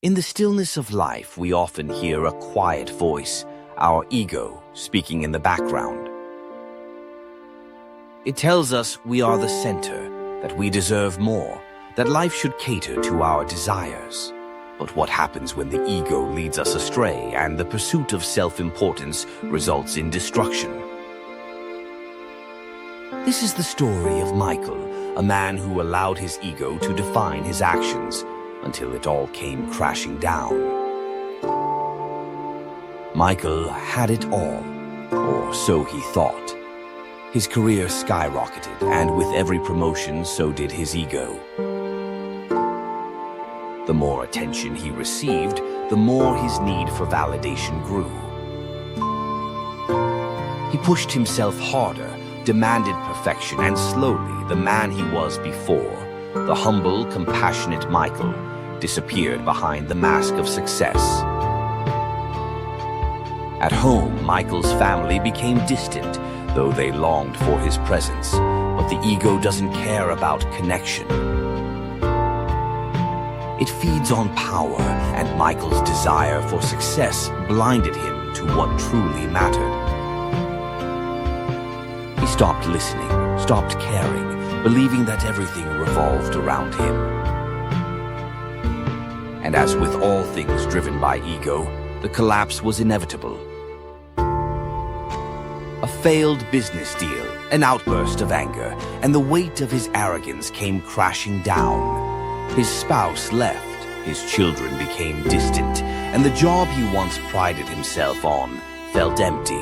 In the stillness of life, we often hear a quiet voice, our ego, speaking in the background. It tells us we are the center, that we deserve more, that life should cater to our desires. But what happens when the ego leads us astray and the pursuit of self-importance results in destruction? This is the story of Michael, a man who allowed his ego to define his actions until it all came crashing down. Michael had it all, or so he thought. His career skyrocketed, and with every promotion, so did his ego. The more attention he received, the more his need for validation grew. He pushed himself harder, demanded perfection, and slowly the man he was before, the humble, compassionate Michael, disappeared behind the mask of success. At home, Michael's family became distant, though they longed for his presence. But the ego doesn't care about connection. It feeds on power, and Michael's desire for success blinded him to what truly mattered. He stopped listening, stopped caring, believing that everything revolved around him. And as with all things driven by ego, the collapse was inevitable. A failed business deal, an outburst of anger, and the weight of his arrogance came crashing down. His spouse left, his children became distant, and the job he once prided himself on felt empty.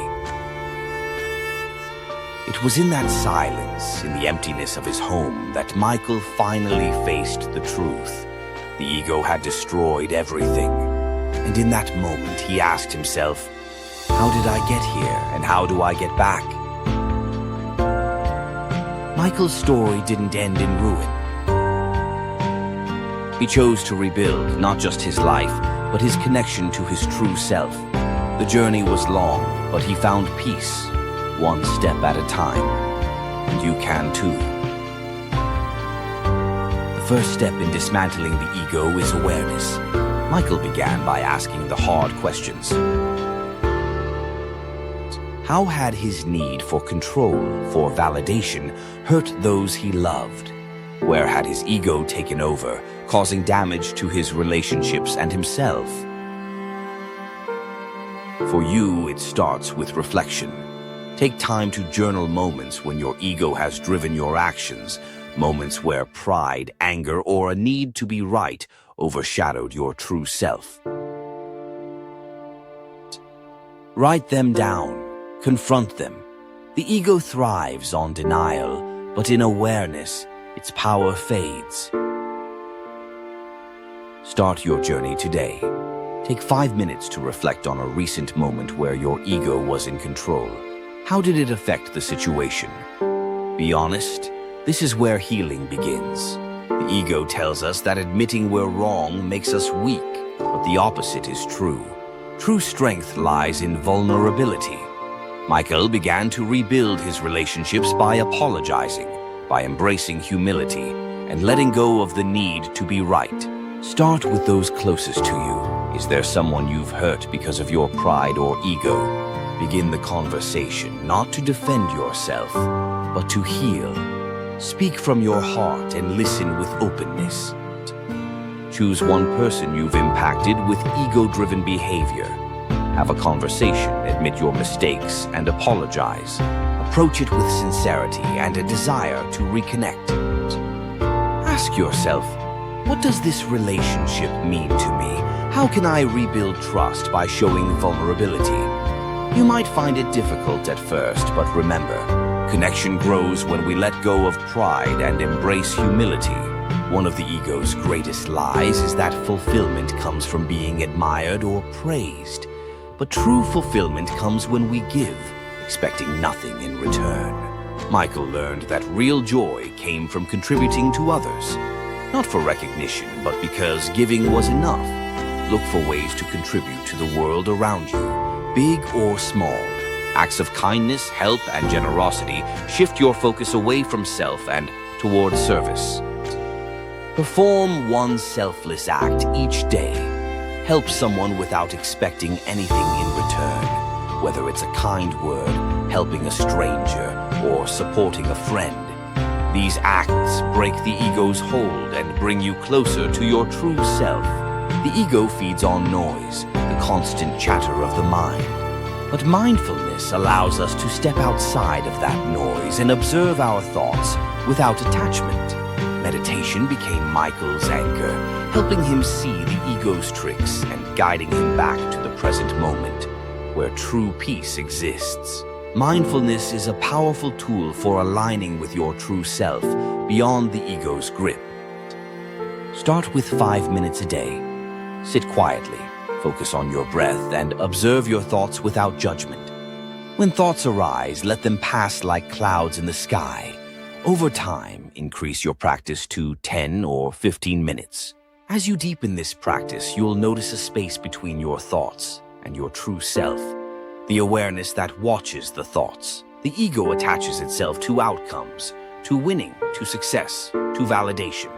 It was in that silence, in the emptiness of his home, that Michael finally faced the truth. The ego had destroyed everything. And in that moment, he asked himself, how did I get here, and how do I get back? Michael's story didn't end in ruin. He chose to rebuild not just his life, but his connection to his true self. The journey was long, but he found peace, one step at a time. And you can too. The first step in dismantling the ego is awareness. Michael began by asking the hard questions. How had his need for control, for validation, hurt those he loved? Where had his ego taken over, causing damage to his relationships and himself? For you, it starts with reflection. Take time to journal moments when your ego has driven your actions, moments where pride, anger, or a need to be right overshadowed your true self. Write them down. Confront them. The ego thrives on denial, but in awareness, its power fades. Start your journey today. Take 5 minutes to reflect on a recent moment where your ego was in control. How did it affect the situation? Be honest. This is where healing begins. The ego tells us that admitting we're wrong makes us weak, but the opposite is true. True strength lies in vulnerability. Michael began to rebuild his relationships by apologizing, by embracing humility, and letting go of the need to be right. Start with those closest to you. Is there someone you've hurt because of your pride or ego? Begin the conversation, not to defend yourself, but to heal. Speak from your heart and listen with openness. Choose one person you've impacted with ego-driven behavior. Have a conversation, admit your mistakes, and apologize. Approach it with sincerity and a desire to reconnect. Ask yourself, what does this relationship mean to me? How can I rebuild trust by showing vulnerability? You might find it difficult at first, but remember, connection grows when we let go of pride and embrace humility. One of the ego's greatest lies is that fulfillment comes from being admired or praised. But true fulfillment comes when we give, expecting nothing in return. Michael learned that real joy came from contributing to others, not for recognition, but because giving was enough. Look for ways to contribute to the world around you, big or small. Acts of kindness, help, and generosity shift your focus away from self and towards service. Perform one selfless act each day. Help someone without expecting anything in return, whether it's a kind word, helping a stranger, or supporting a friend. These acts break the ego's hold and bring you closer to your true self. The ego feeds on noise, the constant chatter of the mind. But mindfulness allows us to step outside of that noise and observe our thoughts without attachment. Meditation became Michael's anchor, helping him see the ego's tricks and guiding him back to the present moment, where true peace exists. Mindfulness is a powerful tool for aligning with your true self beyond the ego's grip. Start with 5 minutes a day. Sit quietly, focus on your breath, and observe your thoughts without judgment. When thoughts arise, let them pass like clouds in the sky. Over time, increase your practice to 10 or 15 minutes. As you deepen this practice, you'll notice a space between your thoughts and your true self. The awareness that watches the thoughts. The ego attaches itself to outcomes, to winning, to success, to validation.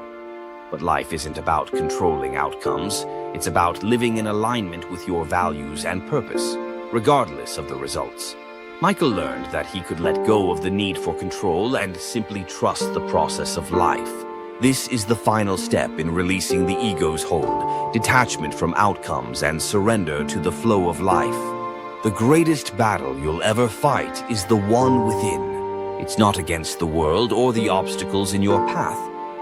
But life isn't about controlling outcomes. It's about living in alignment with your values and purpose, regardless of the results. Michael learned that he could let go of the need for control and simply trust the process of life. This is the final step in releasing the ego's hold, detachment from outcomes, and surrender to the flow of life. The greatest battle you'll ever fight is the one within. It's not against the world or the obstacles in your path.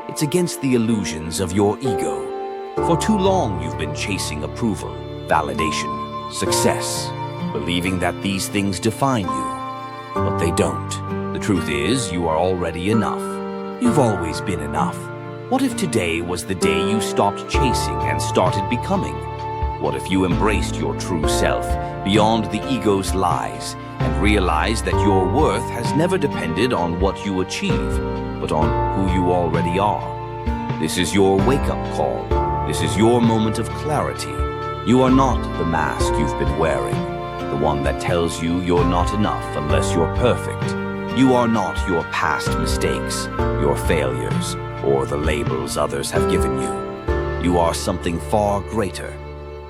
It's against the illusions of your ego. For too long, you've been chasing approval, validation, success, believing that these things define you. But they don't. The truth is, you are already enough. You've always been enough. What if today was the day you stopped chasing and started becoming? What if you embraced your true self, beyond the ego's lies, and realized that your worth has never depended on what you achieve, but on who you already are? This is your wake-up call. This is your moment of clarity. You are not the mask you've been wearing, the one that tells you you're not enough unless you're perfect. You are not your past mistakes, your failures, or the labels others have given you. You are something far greater,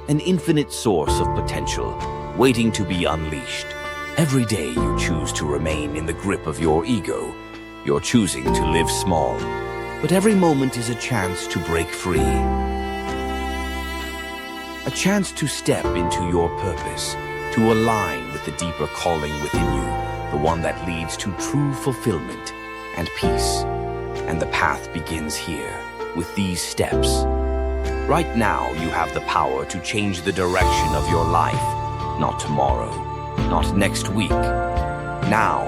an infinite source of potential, waiting to be unleashed. Every day you choose to remain in the grip of your ego. You're choosing to live small, but every moment is a chance to break free. A chance to step into your purpose, to align with the deeper calling within you, the one that leads to true fulfillment and peace. And the path begins here, with these steps. Right now, you have the power to change the direction of your life. Not tomorrow, not next week. Now.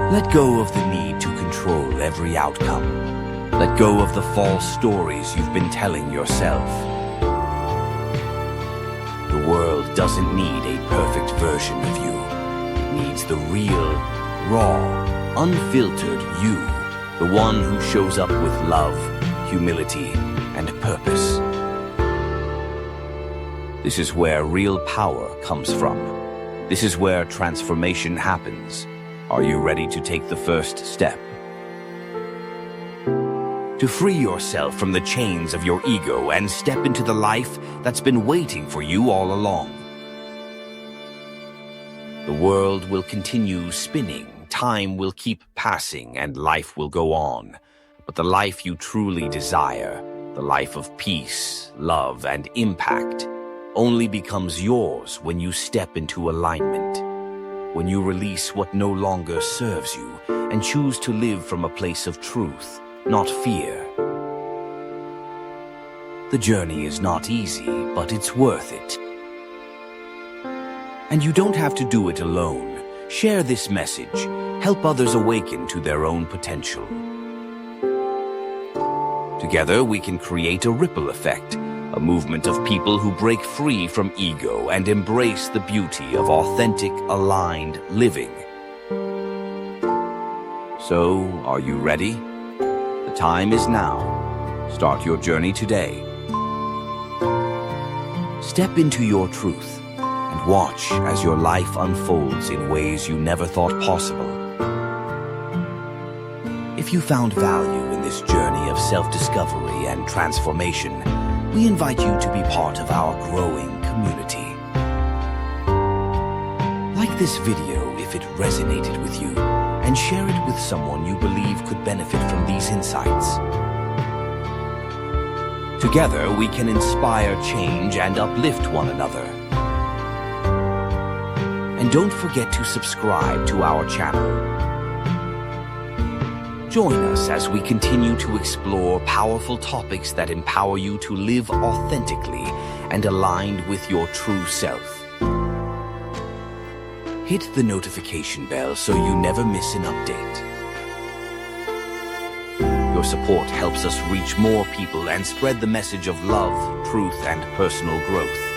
Let go of the need to control every outcome. Let go of the false stories you've been telling yourself. The world doesn't need a perfect version of you. It needs the real, raw, unfiltered you, the one who shows up with love, humility, and purpose. This is where real power comes from. This is where transformation happens. Are you ready to take the first step? To free yourself from the chains of your ego and step into the life that's been waiting for you all along. The world will continue spinning, time will keep passing, and life will go on. But the life you truly desire, the life of peace, love, and impact, only becomes yours when you step into alignment. When you release what no longer serves you and choose to live from a place of truth, not fear. The journey is not easy, but it's worth it. And you don't have to do it alone. Share this message. Help others awaken to their own potential. Together, we can create a ripple effect, a movement of people who break free from ego and embrace the beauty of authentic, aligned living. So, are you ready? The time is now. Start your journey today. Step into your truth and watch as your life unfolds in ways you never thought possible. If you found value in this journey of self-discovery and transformation, we invite you to be part of our growing community. Like this video if it resonated with you, and share it with someone you believe could benefit from these insights. Together, we can inspire change and uplift one another. And don't forget to subscribe to our channel. Join us as we continue to explore powerful topics that empower you to live authentically and aligned with your true self. Hit the notification bell so you never miss an update. Your support helps us reach more people and spread the message of love, truth, and personal growth.